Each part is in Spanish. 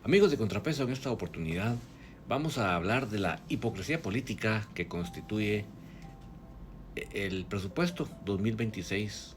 Amigos de Contrapeso, en esta oportunidad vamos a hablar de la hipocresía política que constituye el presupuesto 2026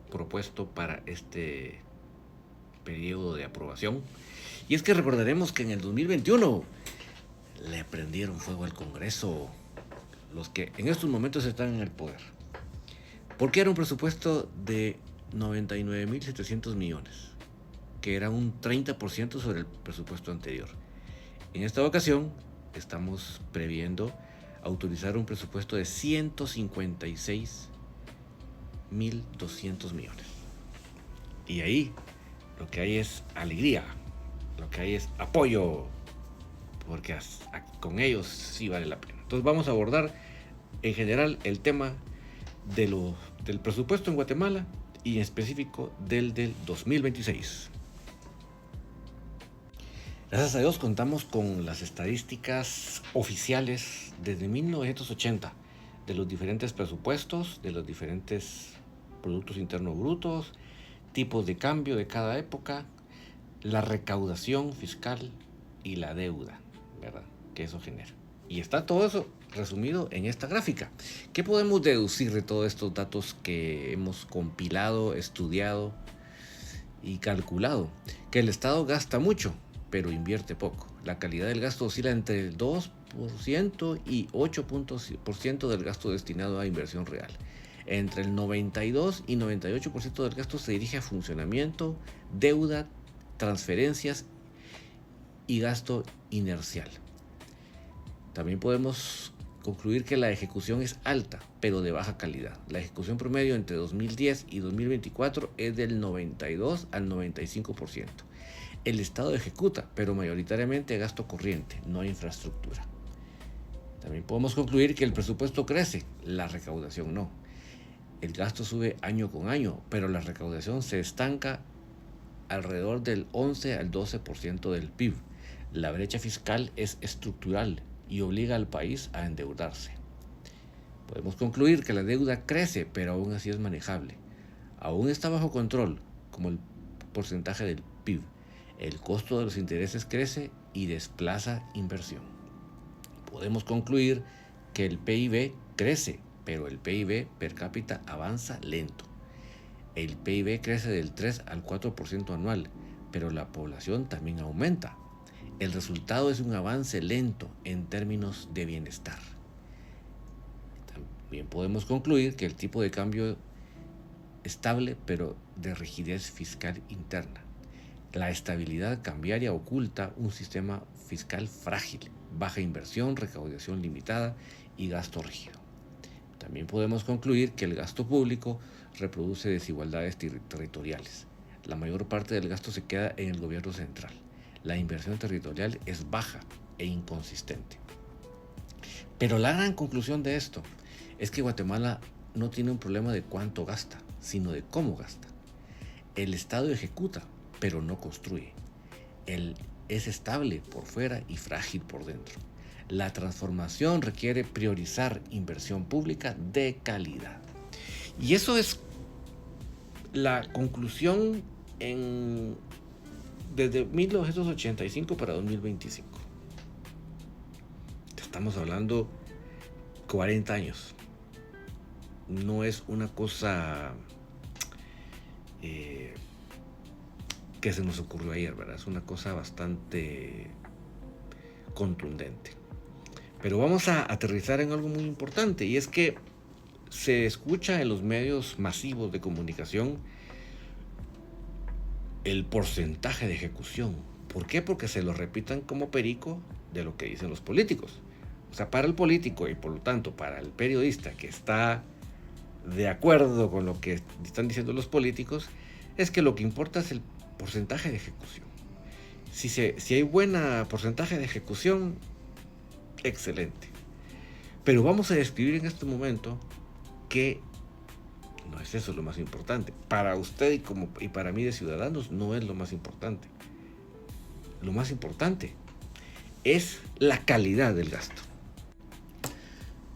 propuesto para este periodo de aprobación. Y es que recordaremos que en el 2021 le prendieron fuego al Congreso los que en estos momentos están en el poder. Porque era un presupuesto de 99.700 millones, que era un 30% sobre el presupuesto anterior. En esta ocasión estamos previendo autorizar un presupuesto de 156.200 millones. Y ahí lo que hay es alegría, lo que hay es apoyo, porque con ellos sí vale la pena. Entonces vamos a abordar en general el tema del presupuesto en Guatemala y en específico del 2026. Gracias a Dios contamos con las estadísticas oficiales desde 1980 de los diferentes presupuestos, de los diferentes productos internos brutos, tipos de cambio de cada época, la recaudación fiscal y la deuda, ¿verdad?, que eso genera. Y está todo eso resumido en esta gráfica. ¿Qué podemos deducir de todos estos datos que hemos compilado, estudiado y calculado? Que el Estado gasta mucho, pero invierte poco. La calidad del gasto oscila entre el 2% y 8% del gasto destinado a inversión real. Entre el 92 y 98% del gasto se dirige a funcionamiento, deuda, transferencias y gasto inercial. También podemos concluir que la ejecución es alta, pero de baja calidad. La ejecución promedio entre 2010 y 2024 es del 92 al 95%. El Estado ejecuta, pero mayoritariamente gasto corriente, no infraestructura. También podemos concluir que el presupuesto crece, la recaudación no. El gasto sube año con año, pero la recaudación se estanca alrededor del 11 al 12% del PIB. La brecha fiscal es estructural y obliga al país a endeudarse. Podemos concluir que la deuda crece, pero aún así es manejable. Aún está bajo control, como el porcentaje del PIB. El costo de los intereses crece y desplaza inversión. Podemos concluir que el PIB crece, pero el PIB per cápita avanza lento. El PIB crece del 3 al 4% anual, pero la población también aumenta. El resultado es un avance lento en términos de bienestar. También podemos concluir que el tipo de cambio estable, pero de rigidez fiscal interna. La estabilidad cambiaria oculta un sistema fiscal frágil, baja inversión, recaudación limitada y gasto rígido. También podemos concluir que el gasto público reproduce desigualdades territoriales. La mayor parte del gasto se queda en el gobierno central. La inversión territorial es baja e inconsistente. Pero la gran conclusión de esto es que Guatemala no tiene un problema de cuánto gasta, sino de cómo gasta. El Estado ejecuta, pero no construye. Él es estable por fuera y frágil por dentro. La transformación requiere priorizar inversión pública de calidad. Y eso es la conclusión desde 1985 para 2025. Estamos hablando 40 años. No es una cosa que se nos ocurrió ayer, ¿verdad? Es una cosa bastante contundente. Pero vamos a aterrizar en algo muy importante, y es que se escucha en los medios masivos de comunicación el porcentaje de ejecución. ¿Por qué? Porque se lo repitan como perico de lo que dicen los políticos. O sea, para el político y por lo tanto para el periodista que está de acuerdo con lo que están diciendo los políticos, es que lo que importa es el porcentaje de ejecución. Si hay buena porcentaje de ejecución, excelente. Pero vamos a describir en este momento que no es eso lo más importante. Para usted y para mí de ciudadanos no es lo más importante. Lo más importante es la calidad del gasto.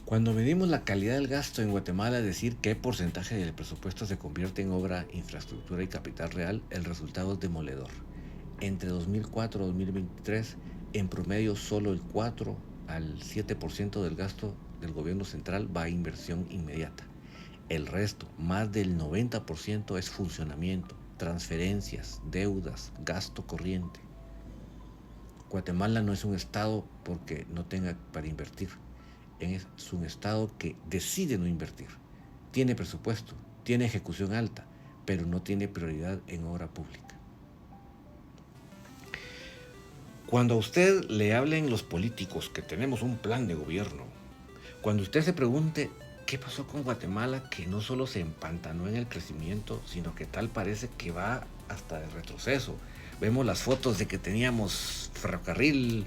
Cuando medimos la calidad del gasto en Guatemala, es decir, qué porcentaje del presupuesto se convierte en obra, infraestructura y capital real, el resultado es demoledor. entre 2004 y 2023, en promedio solo el 4 al 7% del gasto del gobierno central va a inversión inmediata. El resto, más del 90%, es funcionamiento, transferencias, deudas, gasto corriente. Guatemala no es un estado porque no tenga para invertir. Es un estado que decide no invertir. Tiene presupuesto, tiene ejecución alta, pero no tiene prioridad en obra pública. Cuando a usted le hablen los políticos que tenemos un plan de gobierno, cuando usted se pregunte qué pasó con Guatemala, que no solo se empantanó en el crecimiento, sino que tal parece que va hasta el retroceso. Vemos las fotos de que teníamos ferrocarril,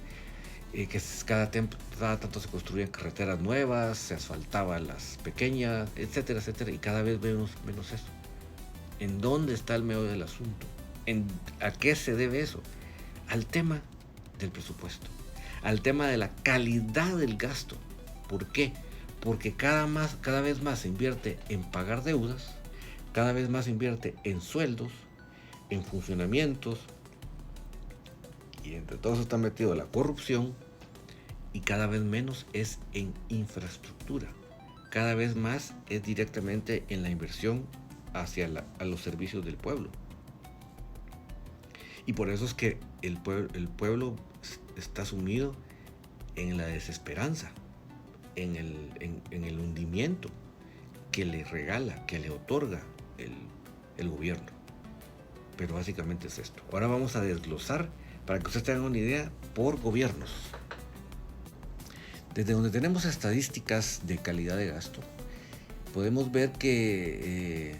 que cada tanto se construían carreteras nuevas, se asfaltaban las pequeñas, etcétera, etcétera, y cada vez vemos menos eso. ¿En dónde está el meollo del asunto? ¿A qué se debe eso? Al tema del presupuesto, al tema de la calidad del gasto. ¿Por qué? Porque cada vez más se invierte en pagar deudas, cada vez más se invierte en sueldos, en funcionamientos, y entre todo eso está metido la corrupción, y cada vez menos es en infraestructura, cada vez más es directamente en la inversión hacia a los servicios del pueblo. Y por eso es que el pueblo está sumido en la desesperanza, en el hundimiento que le regala, que le otorga el gobierno. Pero básicamente es esto. Ahora vamos a desglosar para que ustedes tengan una idea por gobiernos. Desde donde tenemos estadísticas de calidad de gasto, podemos ver que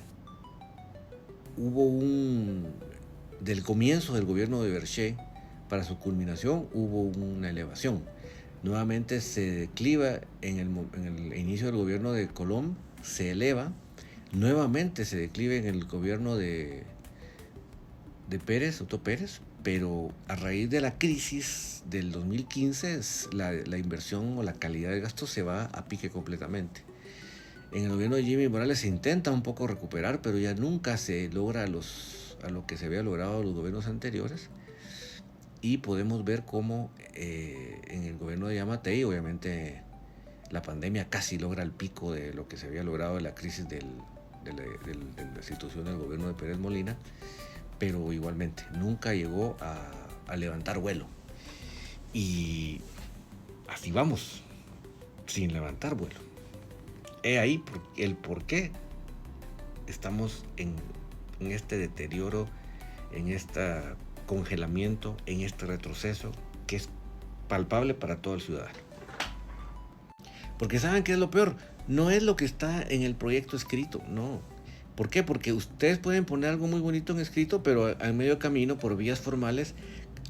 del comienzo del gobierno de Berché para su culminación hubo una elevación. Nuevamente se decliva en el inicio del gobierno de Colom, se eleva, nuevamente se decliva en el gobierno de Otto Pérez, pero a raíz de la crisis del 2015 la inversión o la calidad de gasto se va a pique completamente. En el gobierno de Jimmy Morales se intenta un poco recuperar, pero ya nunca se logra a lo que se había logrado en los gobiernos anteriores. Y podemos ver cómo en el gobierno de Yamatei, obviamente la pandemia casi logra el pico de lo que se había logrado en la crisis de la institución del gobierno de Pérez Molina, pero igualmente nunca llegó a levantar vuelo. Y así vamos, sin levantar vuelo. He ahí el por qué estamos en este deterioro, en este congelamiento, en este retroceso que es palpable para todo el ciudadano. Porque ¿saben qué es lo peor? No es lo que está en el proyecto escrito, no. ¿Por qué? Porque ustedes pueden poner algo muy bonito en escrito, pero a medio camino, por vías formales,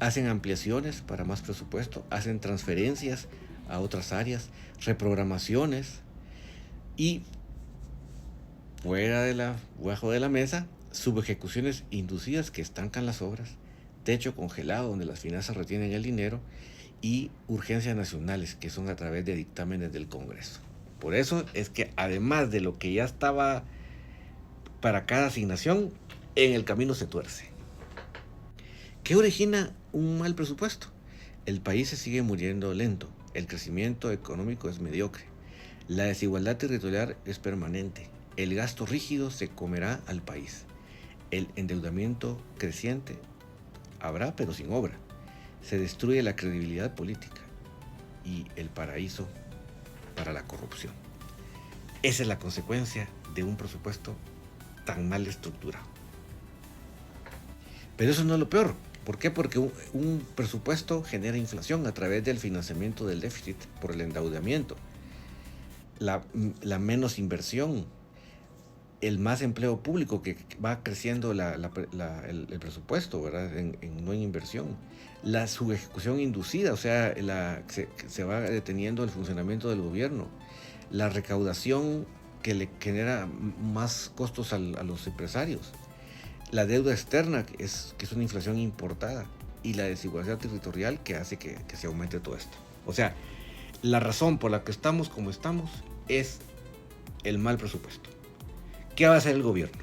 hacen ampliaciones para más presupuesto, hacen transferencias a otras áreas, reprogramaciones, y bajo de la mesa, subejecuciones inducidas que estancan las obras, techo congelado donde las finanzas retienen el dinero, y urgencias nacionales que son a través de dictámenes del Congreso. Por eso es que además de lo que ya estaba para cada asignación, en el camino se tuerce. ¿Qué origina un mal presupuesto? El país se sigue muriendo lento, el crecimiento económico es mediocre, la desigualdad territorial es permanente, el gasto rígido se comerá al país, el endeudamiento creciente habrá pero sin obra, se destruye la credibilidad política y el paraíso para la corrupción. Esa es la consecuencia de un presupuesto tan mal estructurado. Pero eso no es lo peor. ¿Por qué? Porque un presupuesto genera inflación a través del financiamiento del déficit por el endeudamiento, la menos inversión, el más empleo público que va creciendo el presupuesto, ¿verdad? No en inversión. La subejecución inducida, o sea, se va deteniendo el funcionamiento del gobierno. La recaudación que le genera más costos a los empresarios. La deuda externa, que es una inflación importada. Y la desigualdad territorial que hace que se aumente todo esto. O sea, la razón por la que estamos como estamos es el mal presupuesto. ¿Qué va a hacer el gobierno?